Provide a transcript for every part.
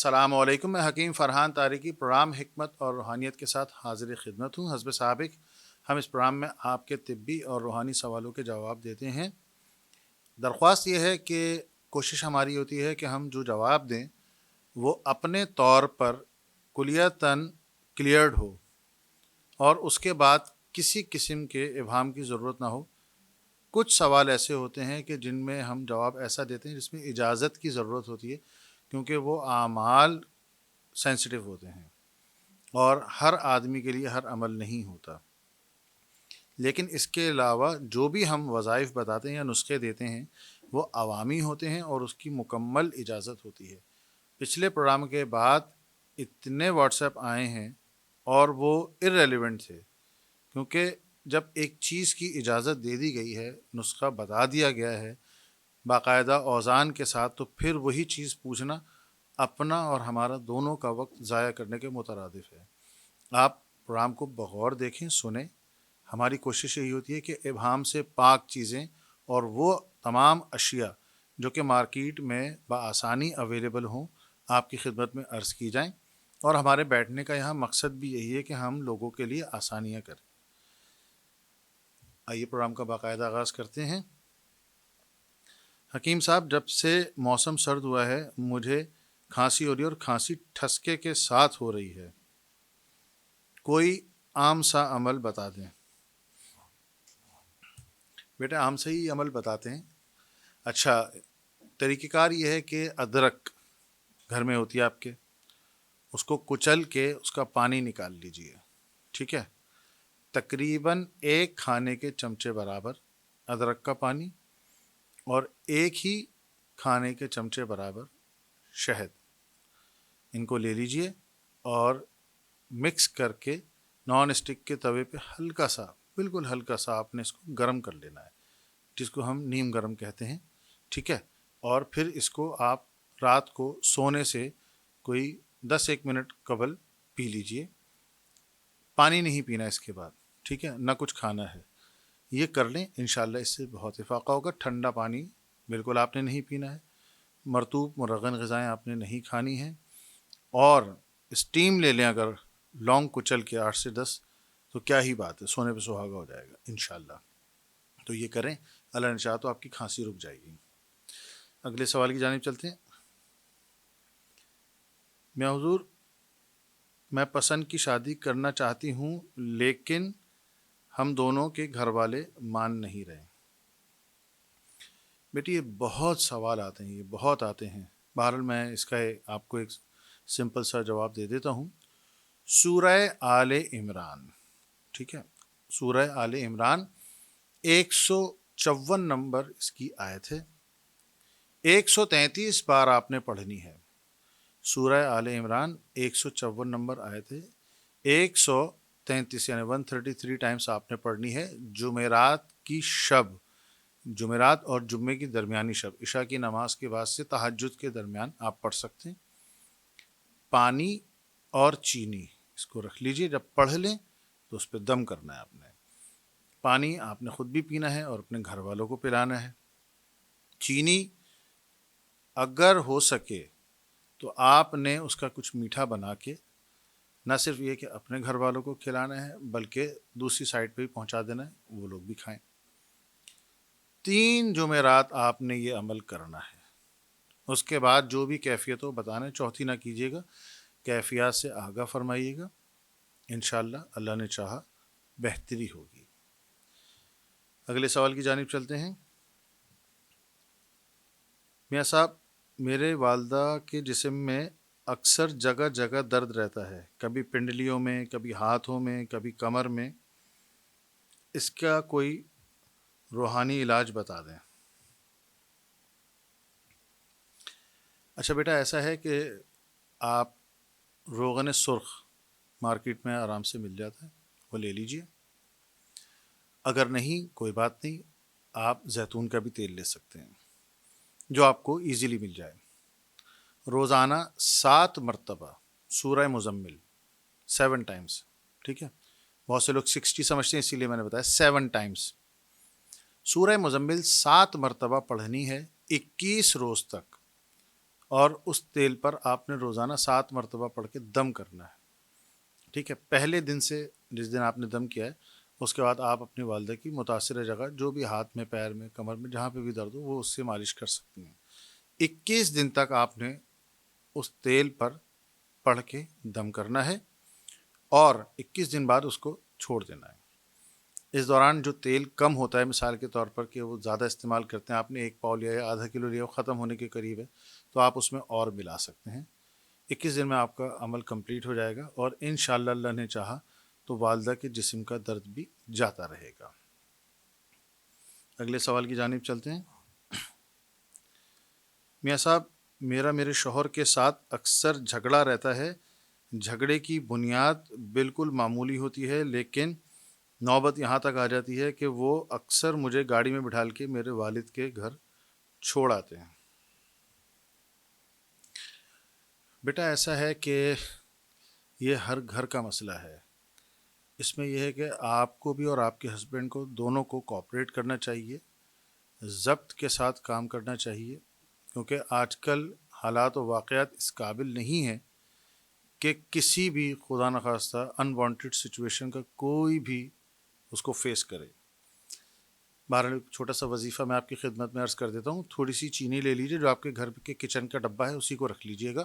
السلام علیکم، میں حکیم فرحان طارقی پروگرام حکمت اور روحانیت کے ساتھ حاضر خدمت ہوں۔ حسب سابق ہم اس پروگرام میں آپ کے طبی اور روحانی سوالوں کے جواب دیتے ہیں۔ درخواست یہ ہے کہ کوشش ہماری ہوتی ہے کہ ہم جو جواب دیں وہ اپنے طور پر کلیتاً کلیئرڈ ہو اور اس کے بعد کسی قسم کے ابہام کی ضرورت نہ ہو۔ کچھ سوال ایسے ہوتے ہیں کہ جن میں ہم جواب ایسا دیتے ہیں جس میں اجازت کی ضرورت ہوتی ہے، کیونکہ وہ اعمال سینسٹیو ہوتے ہیں اور ہر آدمی کے لیے ہر عمل نہیں ہوتا۔ لیکن اس کے علاوہ جو بھی ہم وظائف بتاتے ہیں یا نسخے دیتے ہیں وہ عوامی ہوتے ہیں اور اس کی مکمل اجازت ہوتی ہے۔ پچھلے پروگرام کے بعد اتنے واٹس ایپ آئے ہیں اور وہ ارریلیونٹ تھے، کیونکہ جب ایک چیز کی اجازت دے دی گئی ہے، نسخہ بتا دیا گیا ہے باقاعدہ اوزان کے ساتھ، تو پھر وہی چیز پوچھنا اپنا اور ہمارا دونوں کا وقت ضائع کرنے کے مترادف ہے۔ آپ پروگرام کو بغور دیکھیں، سنیں۔ ہماری کوشش یہی ہوتی ہے کہ ابہام سے پاک چیزیں اور وہ تمام اشیاء جو کہ مارکیٹ میں بآسانی اویلیبل ہوں آپ کی خدمت میں عرض کی جائیں، اور ہمارے بیٹھنے کا یہاں مقصد بھی یہی ہے کہ ہم لوگوں کے لیے آسانیاں کریں۔ آئیے پروگرام کا باقاعدہ آغاز کرتے ہیں۔ حکیم صاحب، جب سے موسم سرد ہوا ہے مجھے کھانسی ہو رہی ہے اور کھانسی ٹھسکے کے ساتھ ہو رہی ہے، کوئی عام سا عمل بتا دیں۔ بیٹا عام سے ہی عمل بتاتے ہیں۔ اچھا، طریقہ کار یہ ہے کہ ادرک گھر میں ہوتی ہے آپ کے، اس کو کچل کے اس کا پانی نکال لیجئے، ٹھیک ہے؟ تقریباً 1 کھانے کے چمچے برابر ادرک کا پانی اور 1 ہی کھانے کے چمچے برابر شہد، ان کو لے لیجئے اور مکس کر کے نان اسٹک کے توے پہ ہلکا سا، بالکل ہلکا سا آپ نے اس کو گرم کر لینا ہے، جس کو ہم نیم گرم کہتے ہیں، ٹھیک ہے؟ اور پھر اس کو آپ رات کو سونے سے کوئی 10-1 منٹ قبل پی لیجئے۔ پانی نہیں پینا اس کے بعد، ٹھیک ہے؟ نہ کچھ کھانا ہے، یہ کر لیں، انشاءاللہ اس سے بہت افاقہ ہوگا۔ ٹھنڈا پانی بالکل آپ نے نہیں پینا ہے، مرطوب مرغن غذائیں آپ نے نہیں کھانی ہیں، اور اسٹیم لے لیں اگر لونگ کچل کے 8 سے 10، تو کیا ہی بات ہے، سونے پہ سہاگا ہو جائے گا انشاءاللہ۔ تو یہ کریں، اللہ نے چاہا تو آپ کی کھانسی رک جائے گی۔ اگلے سوال کی جانب چلتے ہیں۔ میں حضور، میں پسند کی شادی کرنا چاہتی ہوں لیکن ہم دونوں کے گھر والے مان نہیں رہے۔ بیٹی یہ بہت سوال آتے ہیں، یہ بہت آتے ہیں۔ بہرحال میں اس کا آپ کو ایک سمپل سا جواب دے دیتا ہوں۔ سورہ آل عمران، ٹھیک ہے؟ سورہ آل عمران 154 نمبر اس کی آیت ہے، 133 بار آپ نے پڑھنی ہے۔ سورہ آل عمران 154 نمبر آیت ہے، 133 یعنی 133 ٹائمز آپ نے پڑھنی ہے۔ جمعرات کی شب، جمعرات اور جمعے کی درمیانی شب، عشاء کی نماز کے بعد سے تہجد کے درمیان آپ پڑھ سکتے ہیں۔ پانی اور چینی اس کو رکھ لیجئے، جب پڑھ لیں تو اس پہ دم کرنا ہے آپ نے۔ پانی آپ نے خود بھی پینا ہے اور اپنے گھر والوں کو پلانا ہے۔ چینی اگر ہو سکے تو آپ نے اس کا کچھ میٹھا بنا کے نہ صرف یہ کہ اپنے گھر والوں کو کھلانا ہے بلکہ دوسری سائڈ پہ بھی پہنچا دینا ہے، وہ لوگ بھی کھائیں۔ 3 جمعرات آپ نے یہ عمل کرنا ہے، اس کے بعد جو بھی کیفیت ہو بتانا ہے، چوتھی نہ کیجیے گا، کیفیات سے آگاہ فرمائیے گا، انشاءاللہ اللہ نے چاہا بہتری ہوگی۔ اگلے سوال کی جانب چلتے ہیں۔ میاں صاحب، میرے والدہ کے جسم میں اکثر جگہ جگہ درد رہتا ہے، کبھی پنڈلیوں میں، کبھی ہاتھوں میں، کبھی کمر میں، اس کا کوئی روحانی علاج بتا دیں۔ اچھا بیٹا، ایسا ہے کہ آپ روغن سرخ مارکیٹ میں آرام سے مل جاتا ہے، وہ لے لیجئے۔ اگر نہیں کوئی بات نہیں، آپ زیتون کا بھی تیل لے سکتے ہیں جو آپ کو ایزیلی مل جائے۔ روزانہ 7 مرتبہ سورہ مزمل 7 ٹائمز، ٹھیک ہے؟ بہت سے لوگ 60 سمجھتے ہیں، اسی لیے میں نے بتایا 7 ٹائمز سورہ مزمل 7 مرتبہ پڑھنی ہے 21 روز تک، اور اس تیل پر آپ نے روزانہ 7 مرتبہ پڑھ کے دم کرنا ہے. ٹھیک ہے. پہلے دن سے جس دن آپ نے دم کیا ہے اس کے بعد آپ اپنی والدہ کی متاثرہ جگہ جو بھی ہاتھ میں، پیر میں، کمر میں، جہاں پہ بھی درد ہو وہ اس سے مالش کر سکتی ہیں. 21 دن تک آپ نے اس تیل پر پڑھ کے دم کرنا ہے اور 21 دن بعد اس کو چھوڑ دینا ہے. اس دوران جو تیل کم ہوتا ہے، مثال کے طور پر کہ وہ زیادہ استعمال کرتے ہیں، آپ نے 1 پاؤ لیا یا آدھا کلو لیا، وہ ختم ہونے کے قریب ہے، تو آپ اس میں اور ملا سکتے ہیں. 21 دن میں آپ کا عمل کمپلیٹ ہو جائے گا اور انشاءاللہ اللہ نے چاہا تو والدہ کے جسم کا درد بھی جاتا رہے گا. اگلے سوال کی جانب چلتے ہیں. میاں صاحب، میرے شوہر کے ساتھ اکثر جھگڑا رہتا ہے. جھگڑے کی بنیاد بالکل معمولی ہوتی ہے، لیکن نوبت یہاں تک آ جاتی ہے کہ وہ اکثر مجھے گاڑی میں بٹھال کے میرے والد کے گھر چھوڑ آتے ہیں. بیٹا ایسا ہے کہ یہ ہر گھر کا مسئلہ ہے. اس میں یہ ہے کہ آپ کو بھی اور آپ کے ہسبینڈ کو دونوں کو کوآپریٹ کرنا چاہیے، ضبط کے ساتھ کام کرنا چاہیے، کیونکہ آج کل حالات و واقعات اس قابل نہیں ہیں کہ کسی بھی خدا نخواستہ انوانٹیڈ سچویشن کا کوئی بھی اس کو فیس کرے. بہرحال چھوٹا سا وظیفہ میں آپ کی خدمت میں عرض کر دیتا ہوں. تھوڑی سی چینی لے لیجیے، جو آپ کے گھر کے کچن کا ڈبہ ہے اسی کو رکھ لیجیے گا.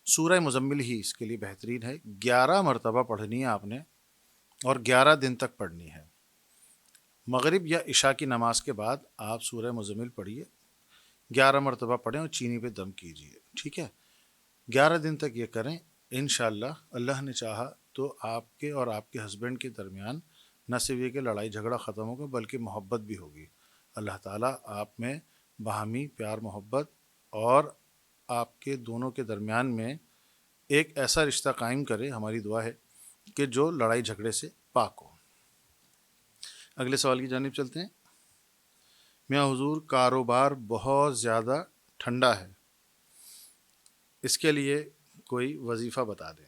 سورہ مزمل ہی اس کے لیے بہترین ہے. 11 مرتبہ پڑھنی ہے آپ نے اور 11 دن تک پڑھنی ہے. مغرب یا عشاء کی نماز کے بعد آپ سورہ مزمل پڑھیے، 11 مرتبہ پڑھیں اور چینی پہ دم کیجیے. ٹھیک ہے. 11 دن تک یہ کریں. انشاءاللہ اللہ نے چاہا تو آپ کے اور آپ کے ہسبینڈ کے درمیان نہ صرف یہ کہ لڑائی جھگڑا ختم ہوگا بلکہ محبت بھی ہوگی. اللہ تعالیٰ آپ میں باہمی پیار محبت اور آپ کے دونوں کے درمیان میں ایک ایسا رشتہ قائم کرے. ہماری دعا ہے کہ جو لڑائی جھگڑے سے پاک ہو. اگلے سوال کی جانب چلتے ہیں. میاں حضور، کاروبار بہت زیادہ ٹھنڈا ہے، اس کے لیے کوئی وظیفہ بتا دیں.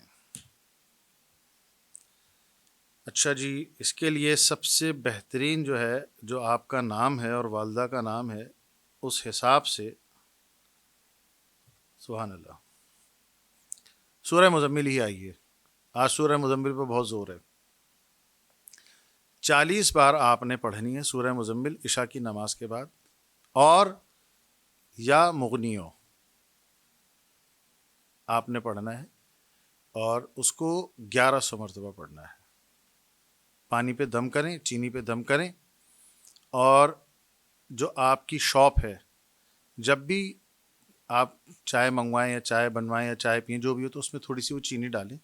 اچھا جی، اس کے لیے سب سے بہترین جو ہے، جو آپ کا نام ہے اور والدہ کا نام ہے، اس حساب سے سبحان اللہ سورہ مزمل ہی آئیے. آج سورہ مزمل پہ بہت زور ہے. 40 بار آپ نے پڑھنی ہے سورہ مزمل عشاء کی نماز کے بعد، اور یا مغنیوں آپ نے پڑھنا ہے اور اس کو 1100 مرتبہ پڑھنا ہے. پانی پہ دم کریں، چینی پہ دم کریں، اور جو آپ کی شاپ ہے جب بھی آپ چائے منگوائیں یا چائے بنوائیں یا چائے پئیں جو بھی ہو تو اس میں تھوڑی سی وہ چینی ڈالیں.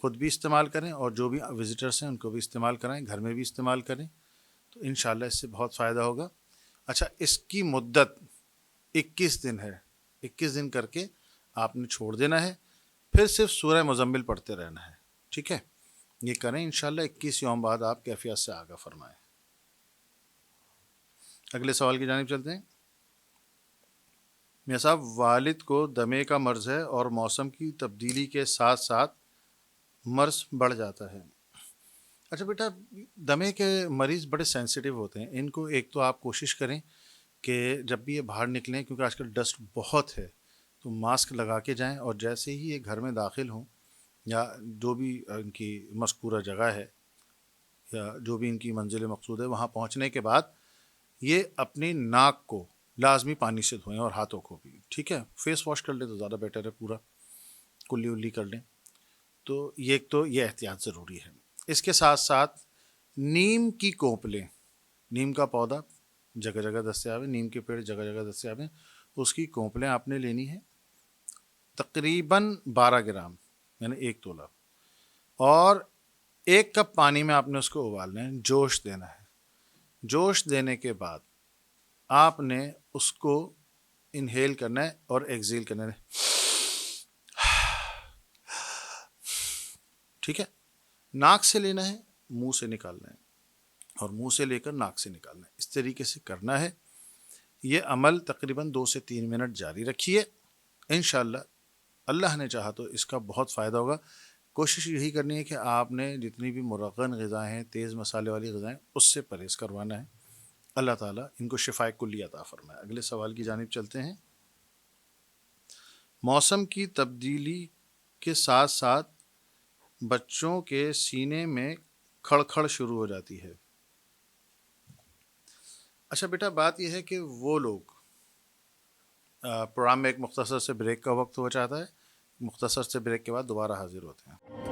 خود بھی استعمال کریں اور جو بھی وزٹرس ہیں ان کو بھی استعمال کرائیں، گھر میں بھی استعمال کریں، تو انشاءاللہ اس سے بہت فائدہ ہوگا. اچھا، اس کی مدت 21 دن ہے. 21 دن کر کے آپ نے چھوڑ دینا ہے، پھر صرف سورہ مزمل پڑھتے رہنا ہے. ٹھیک ہے. یہ کریں انشاءاللہ. 21 یوم بعد آپ کیفیت سے آگاہ فرمائیں. اگلے سوال کی جانب چلتے ہیں. میاں صاحب، والد کو دمے کا مرض ہے اور موسم کی تبدیلی کے ساتھ ساتھ مرض بڑھ جاتا ہے. اچھا بیٹا، دمے کے مریض بڑے سینسیٹیو ہوتے ہیں. ان کو ایک تو آپ کوشش کریں کہ جب بھی یہ باہر نکلیں، کیونکہ آج کل ڈسٹ بہت ہے، تو ماسک لگا کے جائیں، اور جیسے ہی یہ گھر میں داخل ہوں یا جو بھی ان کی مذکورہ جگہ ہے یا جو بھی ان کی منزل مقصود ہے وہاں پہنچنے کے بعد یہ اپنی ناک کو لازمی پانی سے دھوئیں اور ہاتھوں کو بھی. ٹھیک ہے. فیس واش کر لیں تو زیادہ بیٹر ہے، پورا کلی ولی کر لیں. تو یہ احتیاط ضروری ہے. اس کے ساتھ ساتھ نیم کی کونپلیں، نیم کا پودا جگہ جگہ دستیاب ہے، نیم کے پیڑ جگہ جگہ دستیاب ہیں، اس کی کونپلیں آپ نے لینی ہے تقریباً 12 گرام، یعنی 1 تولہ، اور 1 کپ پانی میں آپ نے اس کو ابالنا ہے، جوش دینا ہے. جوش دینے کے بعد آپ نے اس کو انہیل کرنا ہے اور ایکزیل کرنا ہے. ٹھیک ہے. ناک سے لینا ہے، منہ سے نکالنا ہے، اور منہ سے لے کر ناک سے نکالنا ہے. اس طریقے سے کرنا ہے. یہ عمل تقریباً 2 سے 3 منٹ جاری رکھیے. انشاءاللہ اللہ نے چاہا تو اس کا بہت فائدہ ہوگا. کوشش یہی کرنی ہے کہ آپ نے جتنی بھی مرغن غذائیں ہیں، تیز مسالے والی غذائیں، اس سے پرہیز کروانا ہے. اللہ تعالیٰ ان کو شفائے کلی عطا فرمائے. اگلے سوال کی جانب چلتے ہیں. موسم کی تبدیلی کے ساتھ ساتھ بچوں کے سینے میں کھڑکھڑ شروع ہو جاتی ہے۔ اچھا بیٹا، بات یہ ہے کہ وہ لوگ پروگرام میں ایک مختصر سے بریک کا وقت ہو جاتا ہے، مختصر سے بریک کے بعد دوبارہ حاضر ہوتے ہیں۔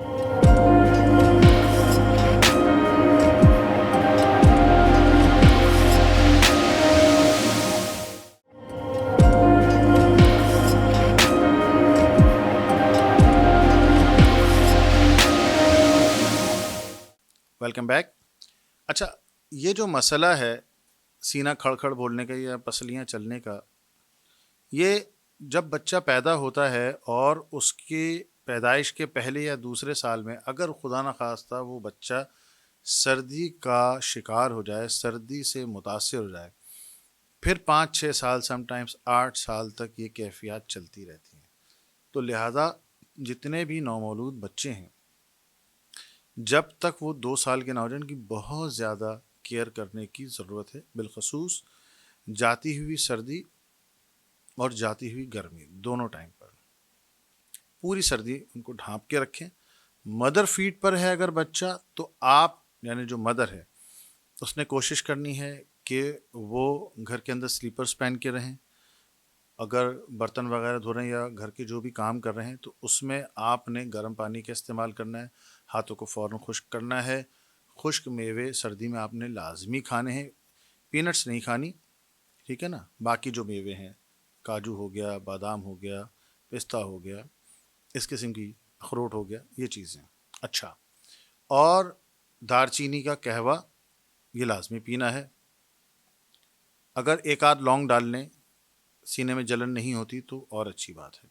Welcome back. اچھا، یہ جو مسئلہ ہے سینہ کھڑ کھڑ بولنے کا یا پسلیاں چلنے کا، یہ جب بچہ پیدا ہوتا ہے اور اس کی پیدائش کے پہلے یا دوسرے سال میں اگر خدا نخواستہ وہ بچہ سردی کا شکار ہو جائے، سردی سے متاثر ہو جائے، پھر 5-6 سال، سم ٹائمز 8 سال تک یہ کیفیات چلتی رہتی ہیں۔ تو لہٰذا جتنے بھی نومولود بچے ہیں، جب تک وہ 2 سال کے نہ ہو جائیں، ان کی بہت زیادہ کیئر کرنے کی ضرورت ہے، بالخصوص جاتی ہوئی سردی اور جاتی ہوئی گرمی، دونوں ٹائم پر پوری سردی ان کو ڈھانپ کے رکھیں۔ مدر فیڈ پر ہے اگر بچہ، تو آپ یعنی جو مدر ہے اس نے کوشش کرنی ہے کہ وہ گھر کے اندر سلیپرز پہن کے رہیں۔ اگر برتن وغیرہ دھو رہے ہیں یا گھر کے جو بھی کام کر رہے ہیں تو اس میں آپ نے گرم پانی کا استعمال کرنا ہے، ہاتھوں کو فوراً خشک کرنا ہے۔ خشک میوے سردی میں آپ نے لازمی کھانے ہیں، پینٹس نہیں کھانی، ٹھیک ہے نا۔ باقی جو میوے ہیں، کاجو ہو گیا، بادام ہو گیا، پستہ ہو گیا، اس قسم کی اخروٹ ہو گیا، یہ چیزیں۔ اچھا، اور دار چینی کا قہوہ یہ لازمی پینا ہے۔ اگر ایک آدھ لونگ ڈال لیں، سینے میں جلن نہیں ہوتی تو اور اچھی بات ہے،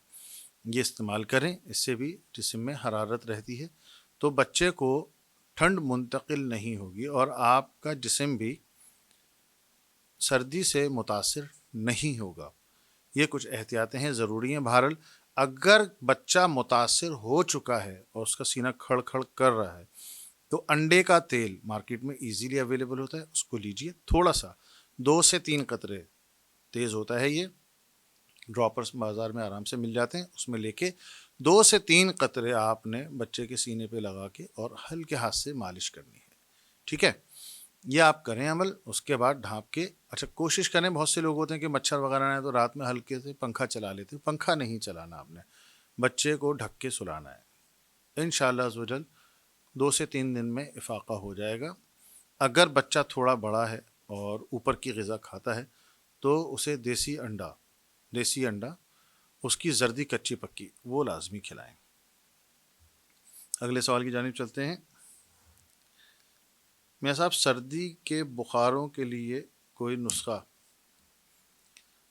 یہ استعمال کریں، اس سے بھی جسم میں حرارت رہتی ہے تو بچے کو ٹھنڈ منتقل نہیں ہوگی اور آپ کا جسم بھی سردی سے متاثر نہیں ہوگا۔ یہ کچھ احتیاطیں ہیں، ضروری ہیں۔ بہرحال اگر بچہ متاثر ہو چکا ہے اور اس کا سینہ کھڑ کھڑ کر رہا ہے تو انڈے کا تیل مارکیٹ میں ایزیلی اویلیبل ہوتا ہے، اس کو لیجئے، تھوڑا سا 2 سے 3 قطرے، تیز ہوتا ہے یہ، ڈراپرز بازار میں آرام سے مل جاتے ہیں، اس میں لے کے 2 سے 3 قطرے آپ نے بچے کے سینے پہ لگا کے اور ہلکے ہاتھ سے مالش کرنی ہے، ٹھیک ہے۔ یہ آپ کریں عمل، اس کے بعد ڈھانپ کے، اچھا کوشش کریں، بہت سے لوگ ہوتے ہیں کہ مچھر وغیرہ نہ ہے تو رات میں ہلکے سے پنکھا چلا لیتے ہیں، پنکھا نہیں چلانا، آپ نے بچے کو ڈھک کے سلانا ہے، انشاءاللہ عزوجل 2 سے 3 دن میں افاقہ ہو جائے گا۔ اگر بچہ تھوڑا بڑا ہے اور اوپر کی غذا کھاتا ہے تو اسے دیسی انڈا، اس کی زردی کچی پکی وہ لازمی کھلائیں۔ اگلے سوال کی جانب چلتے ہیں۔ میاں صاحب، سردی کے بخاروں کے لیے کوئی نسخہ؟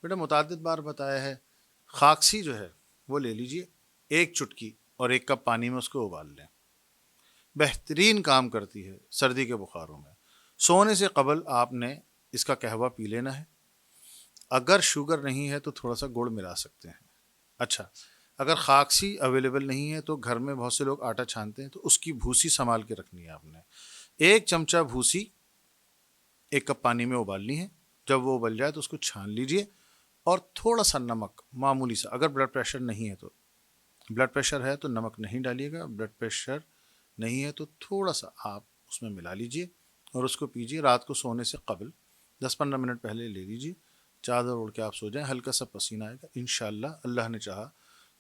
بیٹا متعدد بار بتایا ہے، خاکسی جو ہے وہ لے لیجئے، 1 چٹکی، اور 1 کپ پانی میں اس کو ابال لیں، بہترین کام کرتی ہے سردی کے بخاروں میں۔ سونے سے قبل آپ نے اس کا قہوہ پی لینا ہے۔ اگر شوگر نہیں ہے تو تھوڑا سا گڑ ملا سکتے ہیں۔ اچھا، اگر خاکسی اویلیبل نہیں ہے تو گھر میں بہت سے لوگ آٹا چھانتے ہیں، تو اس کی بھوسی سنبھال کے رکھنی ہے آپ نے۔ 1 چمچہ بھوسی 1 کپ پانی میں ابالنی ہے، جب وہ ابل جائے تو اس کو چھان لیجئے، اور تھوڑا سا نمک، معمولی سا، اگر بلڈ پریشر نہیں ہے تو، بلڈ پریشر ہے تو نمک نہیں ڈالیے گا، بلڈ پریشر نہیں ہے تو تھوڑا سا آپ اس میں ملا لیجئے اور اس کو پیجئے۔ رات کو سونے سے قبل 10-15 منٹ پہلے لے لیجئے، چادر اوڑھ کے آپ سو جائیں، ہلکا سا پسینہ آئے گا، انشاءاللہ اللہ نے چاہا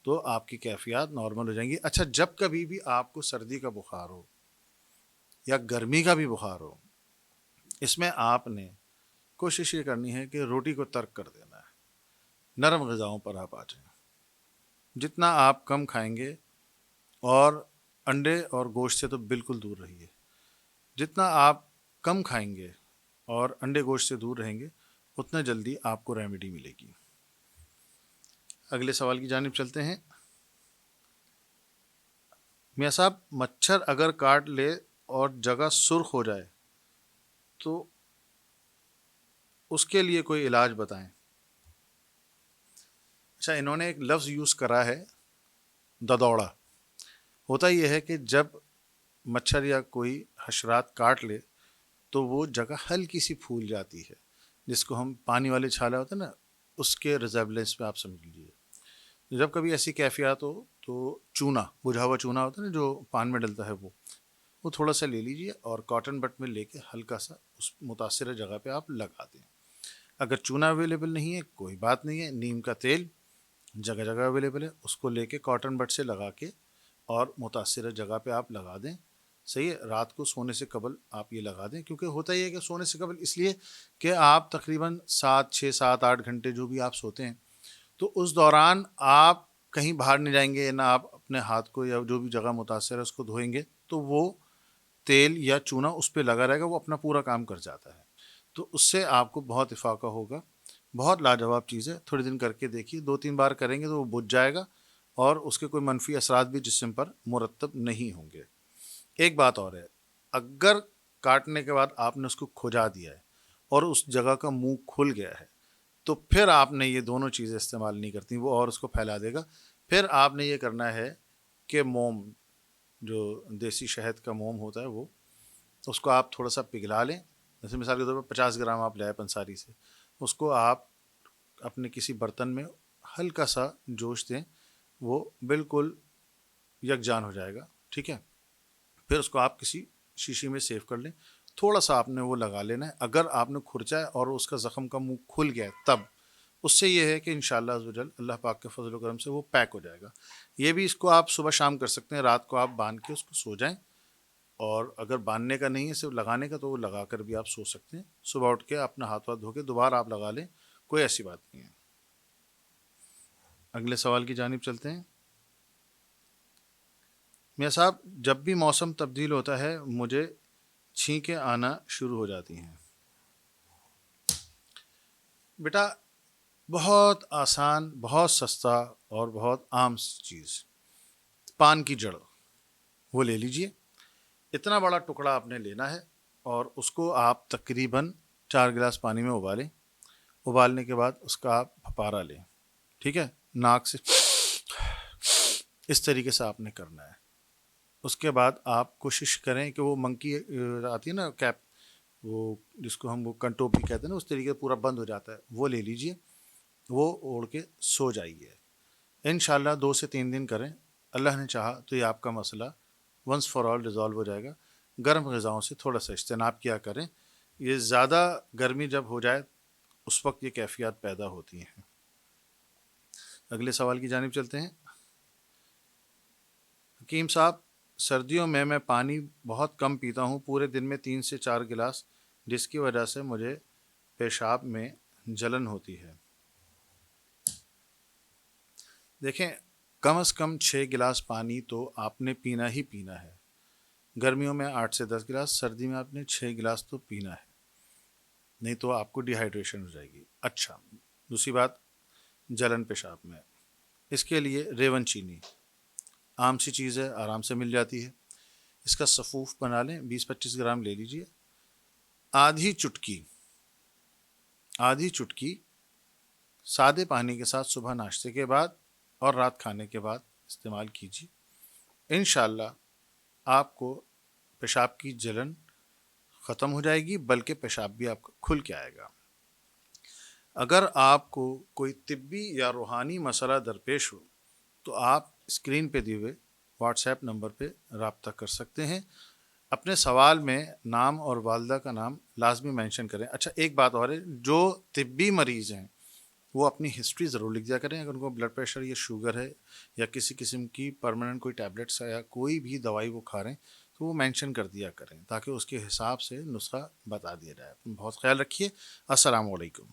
تو آپ کی کیفیات نارمل ہو جائیں گی۔ اچھا، جب کبھی بھی آپ کو سردی کا بخار ہو یا گرمی کا بھی بخار ہو، اس میں آپ نے کوشش یہ کرنی ہے کہ روٹی کو ترک کر دینا ہے، نرم غذاؤں پر آپ آ جائیں۔ جتنا آپ کم کھائیں گے، اور انڈے اور گوشت سے تو بالکل دور رہیے، جتنا آپ کم کھائیں گے اور انڈے گوشت سے دور رہیں گے اتنا جلدی آپ کو ریمیڈی ملے گی۔ اگلے سوال کی جانب چلتے ہیں۔ میاں صاحب، مچھر اگر کاٹ لے اور جگہ سرخ ہو جائے تو اس کے لیے کوئی علاج بتائیں۔ اچھا، انہوں نے ایک لفظ یوز کرا ہے، ددوڑا۔ ہوتا یہ ہے کہ جب مچھر یا کوئی حشرات کاٹ لے تو وہ جگہ ہلکی سی پھول جاتی ہے، جس کو ہم پانی والے چھالے ہوتے ہیں نا، اس کے ریزیبلنس میں آپ سمجھ لیجیے۔ جب کبھی ایسی کیفیات ہو تو چونا، بجھا ہوا چونا ہوتا ہے نا جو پان میں ڈلتا ہے، وہ تھوڑا سا لے لیجئے اور کاٹن بٹ میں لے کے ہلکا سا اس متاثرہ جگہ پہ آپ لگا دیں۔ اگر چونا اویلیبل نہیں ہے کوئی بات نہیں ہے، نیم کا تیل جگہ جگہ اویلیبل ہے، اس کو لے کے کاٹن بٹ سے لگا کے اور متاثرہ جگہ پہ آپ لگا دیں۔ صحیح ہے، رات کو سونے سے قبل آپ یہ لگا دیں، کیونکہ ہوتا ہی ہے کہ سونے سے قبل اس لیے کہ آپ تقریباً 6 7 8 گھنٹے جو بھی آپ سوتے ہیں، تو اس دوران آپ کہیں باہر نہیں جائیں گے، نہ آپ اپنے ہاتھ کو یا جو بھی جگہ متاثر ہے اس کو دھوئیں گے، تو وہ تیل یا چونا اس پہ لگا رہے گا، وہ اپنا پورا کام کر جاتا ہے، تو اس سے آپ کو بہت افاقہ ہوگا۔ بہت لاجواب چیز ہے، تھوڑے دن کر کے دیکھیے، 2 3 بار کریں گے تو وہ بجھ جائے گا اور اس کے کوئی منفی اثرات بھی جسم پر مرتب نہیں ہوں گے۔ ایک بات اور ہے، اگر کاٹنے کے بعد آپ نے اس کو کھجا دیا ہے اور اس جگہ کا منہ کھل گیا ہے، تو پھر آپ نے یہ دونوں چیزیں استعمال نہیں کرتی، وہ اور اس کو پھیلا دے گا۔ پھر آپ نے یہ کرنا ہے کہ موم، جو دیسی شہد کا موم ہوتا ہے، وہ اس کو آپ تھوڑا سا پگھلا لیں، جیسے مثال کے طور پر 50 گرام آپ لائے پنساری سے، اس کو آپ اپنے کسی برتن میں ہلکا سا جوش دیں، وہ بالکل یکجان ہو جائے گا، ٹھیک ہے۔ پھر اس کو آپ کسی شیشی میں سیو کر لیں، تھوڑا سا آپ نے وہ لگا لینا ہے، اگر آپ نے کھرچا ہے اور اس کا زخم کا منہ کھل گیا ہے تب، اس سے یہ ہے کہ انشاءاللہ عزوجل اللہ پاک کے فضل و کرم سے وہ پیک ہو جائے گا۔ یہ بھی اس کو آپ صبح شام کر سکتے ہیں، رات کو آپ باندھ کے اس کو سو جائیں، اور اگر باندھنے کا نہیں ہے صرف لگانے کا تو وہ لگا کر بھی آپ سو سکتے ہیں، صبح اٹھ کے اپنا ہاتھ واتھ دھو کے دوبارہ آپ لگا لیں، کوئی ایسی بات نہیں ہے۔ اگلے سوال کی جانب چلتے ہیں۔ میاں صاحب، جب بھی موسم تبدیل ہوتا ہے مجھے چھینکیں آنا شروع ہو جاتی ہیں۔ بیٹا، بہت آسان، بہت سستا اور بہت عام چیز، پان کی جڑ وہ لے لیجئے، اتنا بڑا ٹکڑا آپ نے لینا ہے اور اس کو آپ تقریباً 4 گلاس پانی میں ابالیں، ابالنے کے بعد اس کا آپ بھپارا لیں، ٹھیک ہے، ناک سے اس طریقے سے آپ نے کرنا ہے۔ اس کے بعد آپ کوشش کریں کہ وہ منکی آتی ہے نا کیپ، وہ جس کو ہم وہ کنٹوپی کہتے ہیں نا، اس طریقے پورا بند ہو جاتا ہے، وہ لے لیجئے، وہ اوڑھ کے سو جائیے۔ انشاءاللہ 2 سے 3 دن کریں، اللہ نے چاہا تو یہ آپ کا مسئلہ ونس فار آل ریزالو ہو جائے گا۔ گرم غذاؤں سے تھوڑا سا اجتناب کیا کریں، یہ زیادہ گرمی جب ہو جائے اس وقت یہ کیفیات پیدا ہوتی ہیں۔ اگلے سوال کی جانب چلتے ہیں۔ حکیم صاحب، سردیوں میں پانی بہت کم پیتا ہوں، پورے دن میں 3 سے 4 گلاس، جس کی وجہ سے مجھے پیشاب میں جلن ہوتی ہے۔ دیکھیں، کم از کم 6 گلاس پانی تو آپ نے پینا ہی پینا ہے، گرمیوں میں 8 سے 10 گلاس، سردی میں آپ نے 6 گلاس تو پینا ہے، نہیں تو آپ کو ڈی ہائیڈریشن ہو جائے گی۔ اچھا، دوسری بات، جلن پیشاب میں، اس کے لیے ریون چینی عام سی چیز ہے، آرام سے مل جاتی ہے، اس کا سفوف بنا لیں، 20 25 گرام لے لیجئے، آدھی چٹکی سادے پانی کے ساتھ صبح ناشتے کے بعد اور رات کھانے کے بعد استعمال کیجیے، انشاءاللہ آپ کو پیشاب کی جلن ختم ہو جائے گی، بلکہ پیشاب بھی آپ کا کھل کے آئے گا۔ اگر آپ کو کوئی طبی یا روحانی مسئلہ درپیش ہو تو آپ اسکرین پہ دیے ہوئے واٹس ایپ نمبر پہ رابطہ کر سکتے ہیں۔ اپنے سوال میں نام اور والدہ کا نام لازمی مینشن کریں۔ اچھا، ایک بات اور ہے، جو طبی مریض ہیں وہ اپنی ہسٹری ضرور لکھ دیا کریں، اگر ان کو بلڈ پریشر یا شوگر ہے یا کسی قسم کی پرماننٹ کوئی ٹیبلٹس ہے یا کوئی بھی دوائی وہ کھا رہے ہیں تو وہ مینشن کر دیا کریں، تاکہ اس کے حساب سے نسخہ بتا دیا جائے۔ بہت خیال رکھیے۔ السلام علیکم۔